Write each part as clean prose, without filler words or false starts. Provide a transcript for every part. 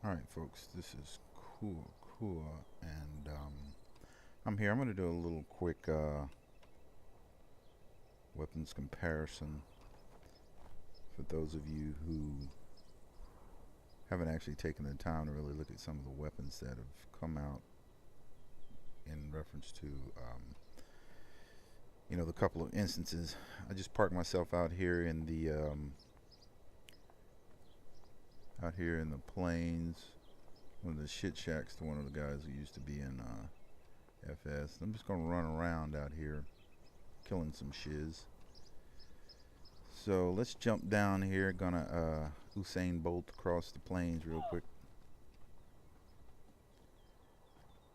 All right, folks, this is cool, and I'm here. I'm going to do a little quick weapons comparison for those of you who haven't actually taken the time to really look at some of the weapons that have come out in reference to, the couple of instances. I just parked myself out here in the plains, one of the shit shacks to one of the guys who used to be in FS. I'm just gonna run around out here killing some shiz. So let's jump down here. Gonna Usain Bolt across the plains real quick.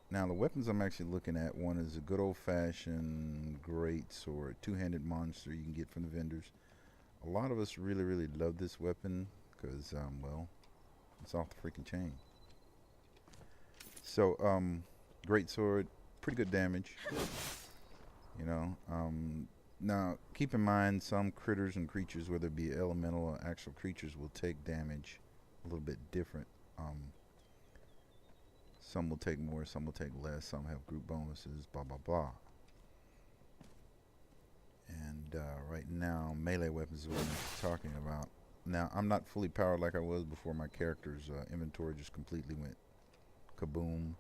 Now the weapons I'm actually looking at, one is a good old-fashioned great sword, two-handed monster you can get from the vendors. A lot of us really love this weapon because, well, it's off the freaking chain. So, great sword, pretty good damage. You know, now keep in mind some critters and creatures, whether it be elemental or actual creatures, will take damage a little bit different. Some will take more, some will take less, some have group bonuses, blah blah blah. And right now, melee weapons is what I'm talking about. Now, I'm not fully powered like I was before. My character's inventory just completely went kaboom.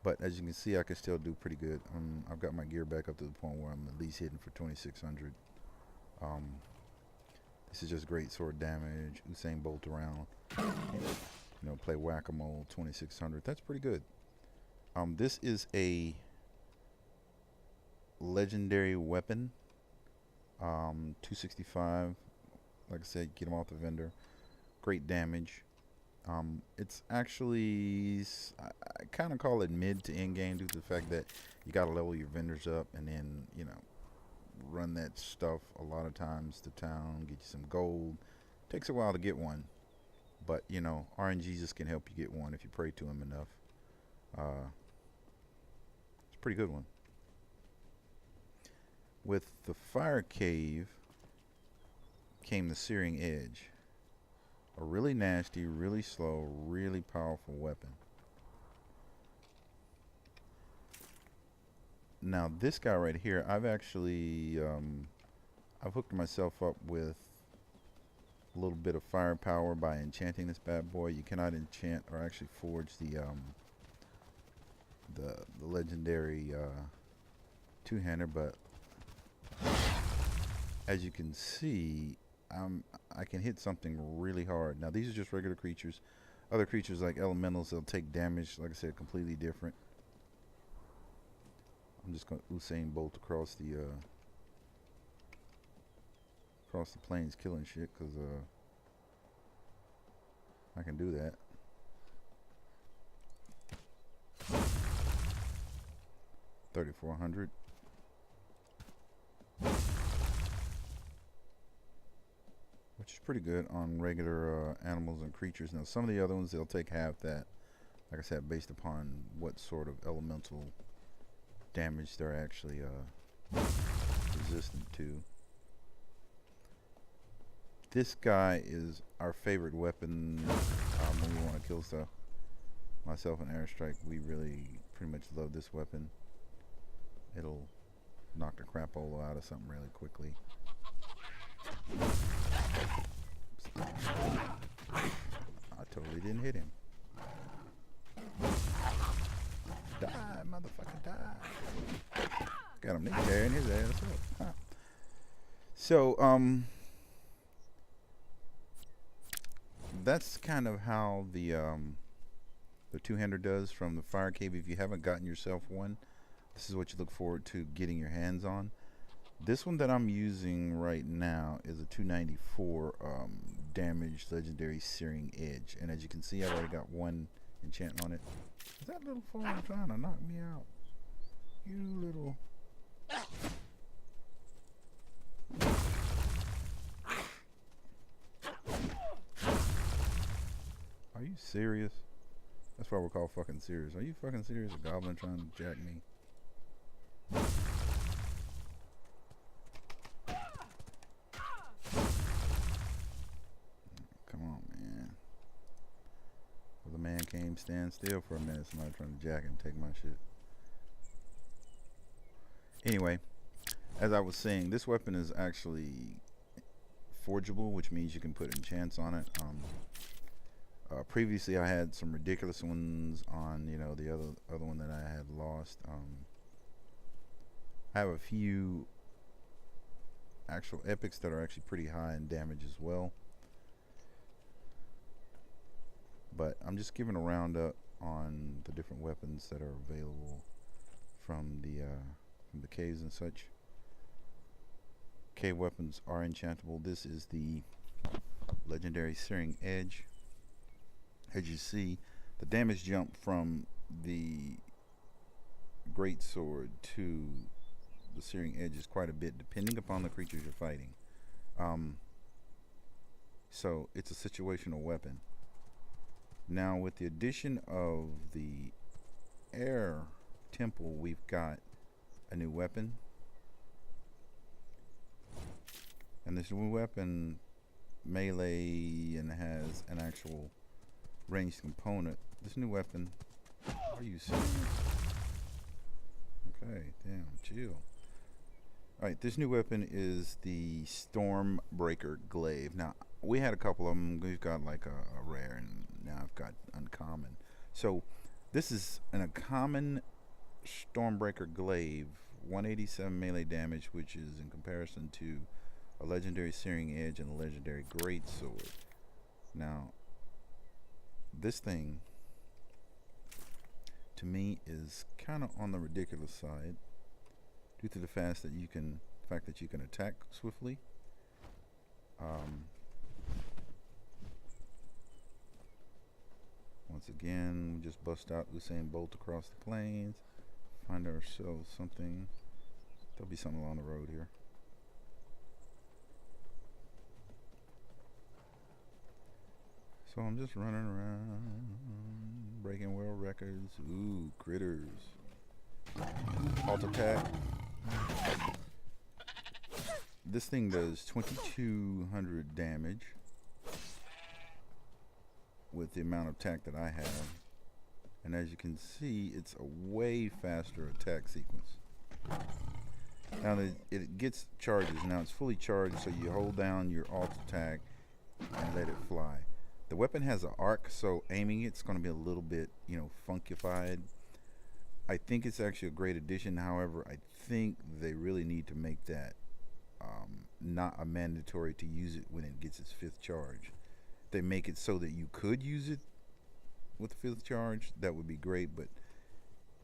But as you can see, I can still do pretty good. I've got my gear back up to the point where I'm at least hitting for 2600. This is just great sword damage. Usain Bolt around. Play whack-a-mole, 2600. That's pretty good. This is a legendary weapon. 265. Like I said, get them off the vendor. Great damage. It's actually, I kind of call it mid to end game due to the fact that you got to level your vendors up and then, run that stuff a lot of times to town, get you some gold. Takes a while to get one, but RNG just can help you get one if you pray to him enough. It's a pretty good one. With the Fire Cave came the Searing Edge. A really nasty, really slow, really powerful weapon. Now this guy right here, I've actually I've hooked myself up with a little bit of firepower by enchanting this bad boy. You cannot enchant or actually forge the legendary two-hander, but as you can see, I can hit something really hard. Now these are just regular creatures. Other creatures like elementals, they'll take damage, like I said, completely different. I'm just going to Usain Bolt across the plains killing shit, because I can do that. $3,400. Which is pretty good on regular animals and creatures. Now some of the other ones, they'll take half that, like I said, based upon what sort of elemental damage they're actually resistant to. This guy is our favorite weapon when we want to kill stuff. Myself and Airstrike, we really pretty much love this weapon. It'll knock the crapola out of something really quickly. I totally didn't hit him. Die, motherfucker, die. Got him tearing his ass up. Huh. So, that's kind of how the two-hander does from the Fire Cave. If you haven't gotten yourself one, this is what you look forward to getting your hands on. This one that I'm using right now is a 294 damage legendary Searing Edge, and as you can see, I've already got one enchant on it. Is that little fool trying to knock me out? You little... Are you serious? That's why we're called fucking serious. Are you fucking serious? A goblin trying to jack me? Come on, man. Well, the man him stand still for a minute. Somebody trying to jack him, take my shit. Anyway, as I was saying, this weapon is actually forgeable, which means you can put enchants on it. Previously, I had some ridiculous ones on, you know, the other one that I had lost. I have a few actual epics that are actually pretty high in damage as well. But I'm just giving a roundup on the different weapons that are available from the caves and such. Cave weapons are enchantable. This is the legendary Searing Edge. As you see, the damage jump from the great sword to the Searing Edge is quite a bit, depending upon the creatures you're fighting. So it's a situational weapon. Now, with the addition of the air temple, we've got a new weapon. And this new weapon melee and has an actual ranged component. This new weapon, are you serious? Okay, damn, chill. Alright, this new weapon is the Stormbreaker Glaive. Now, we had a couple of them. We've got like a rare, and now I've got uncommon. So, this is an uncommon Stormbreaker Glaive, 187 melee damage, which is in comparison to a legendary Searing Edge and a legendary Greatsword. Now, this thing, to me, is kind of on the ridiculous side, due to the fact that you can attack swiftly. Once again, we just bust out Usain Bolt across the plains, find ourselves something. There'll be something along the road here. So I'm just running around, breaking world records. Ooh, critters. Alt attack. This thing does 2200 damage with the amount of attack that I have. And as you can see, it's a way faster attack sequence. Now it gets charges. Now it's fully charged, so you hold down your alt attack and let it fly. The weapon has an arc, so aiming it's going to be a little bit, you know, funkified. I think it's actually a great addition. However, I think they really need to make that not a mandatory to use it when it gets its 5th charge. They make it so that you could use it with the 5th charge, that would be great. But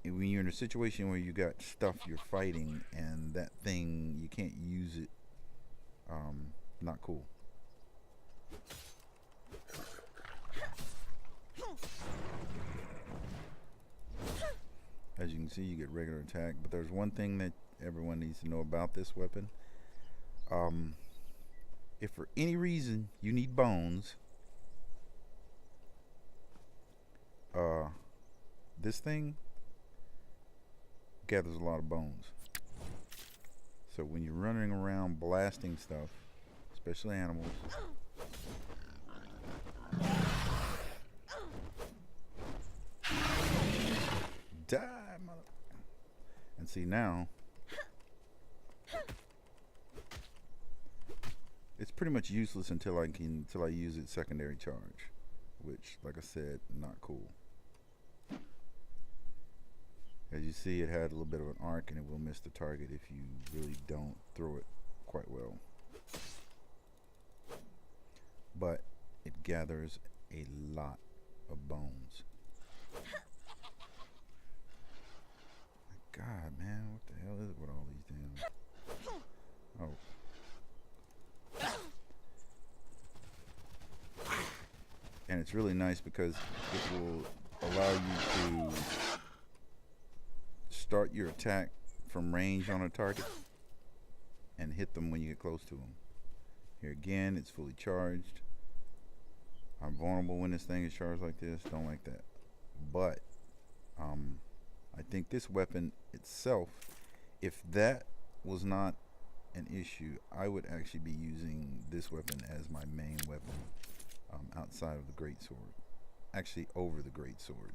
when you're in a situation where you got stuff you're fighting and that thing, you can't use it, not cool. As you can see, you get regular attack, but there's one thing that everyone needs to know about this weapon. If for any reason you need bones, this thing gathers a lot of bones. So when you're running around blasting stuff, especially animals, die, mother. And see, now it's pretty much useless until I use its secondary charge, which, like I said, not cool. As you see, it had a little bit of an arc, and it will miss the target if you really don't throw it quite well. But it gathers a lot of bones. God, man, what the hell is it with all these damn... Oh. And it's really nice because it will allow you to start your attack from range on a target and hit them when you get close to them. Here again, it's fully charged. I'm vulnerable when this thing is charged like this. Don't like that. But I think this weapon itself, if that was not an issue, I would actually be using this weapon as my main weapon outside of the Greatsword. actually over the greatsword.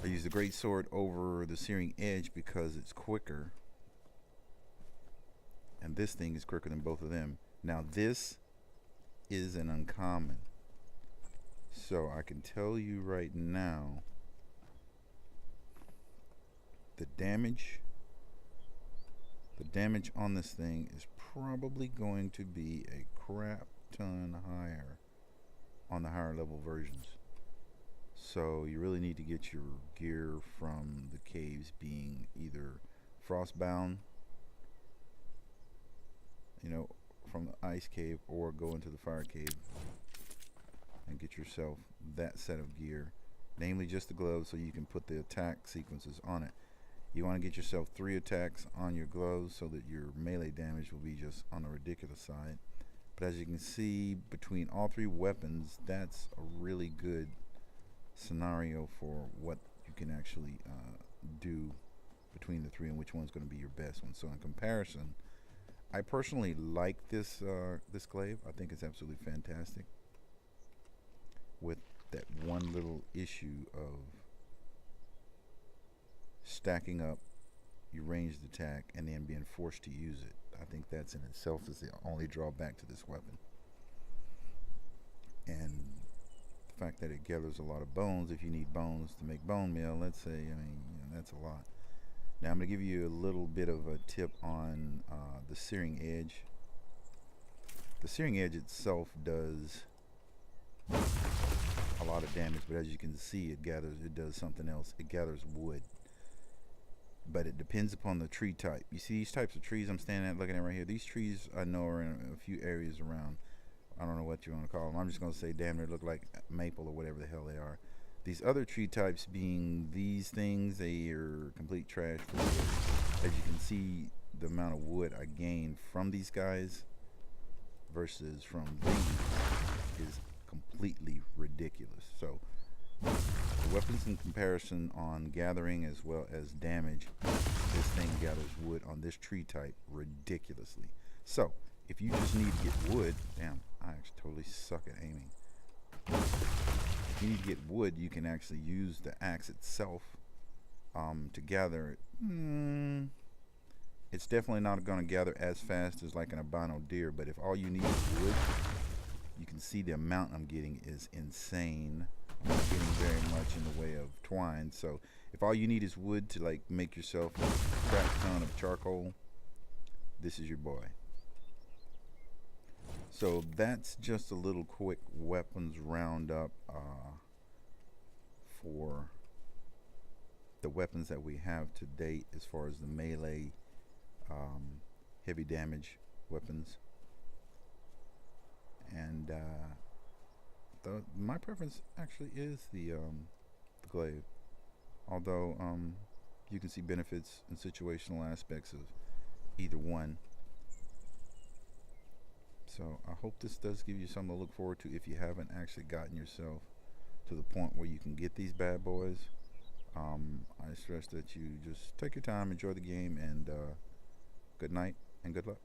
I use the greatsword over the Searing Edge because it's quicker, and this thing is quicker than both of them. Now this is an uncommon, so I can tell you right now the damage on this thing is probably going to be a crap ton higher on the higher level versions. So you really need to get your gear from the caves being either frostbound, you know, from the ice cave, or go into the fire cave and get yourself that set of gear, namely just the gloves, so you can put the attack sequences on it. You want to get yourself 3 attacks on your gloves so that your melee damage will be just on the ridiculous side. But as you can see, between all 3 weapons, that's a really good scenario for what you can actually do between the 3 and which one's going to be your best one. So in comparison, I personally like this this glaive. I think it's absolutely fantastic, with that one little issue of stacking up your ranged attack and then being forced to use it. I think that's in itself is the only drawback to this weapon. And the fact that it gathers a lot of bones, if you need bones to make bone meal, let's say, I mean, you know, that's a lot. Now I'm going to give you a little bit of a tip on the Searing Edge. The Searing Edge itself does a lot of damage, but as you can see, it does something else. It gathers wood. But it depends upon the tree type. You see these types of trees I'm standing at, looking at right here? These trees I know are in a few areas around. I don't know what you want to call them. I'm just going to say damn near look like maple or whatever the hell they are. These other tree types being these things, they are complete trash for wood. As you can see, the amount of wood I gain from these guys versus from these is completely ridiculous. So the weapons in comparison on gathering as well as damage, this thing gathers wood on this tree type ridiculously. So if you just need to get wood, damn, I actually totally suck at aiming. If you need to get wood, you can actually use the axe itself to gather it. It's definitely not going to gather as fast as like an albino deer, but if all you need is wood, you can see the amount I'm getting is insane. I'm not getting very much in the way of twine, so if all you need is wood to like make yourself a crap ton of charcoal, this is your boy. So that's just a little quick weapons roundup for the weapons that we have to date as far as the melee heavy damage weapons. And my preference actually is the glaive, although you can see benefits and situational aspects of either one. So I hope this does give you something to look forward to if you haven't actually gotten yourself to the point where you can get these bad boys. I stress that you just take your time, enjoy the game, and good night and good luck.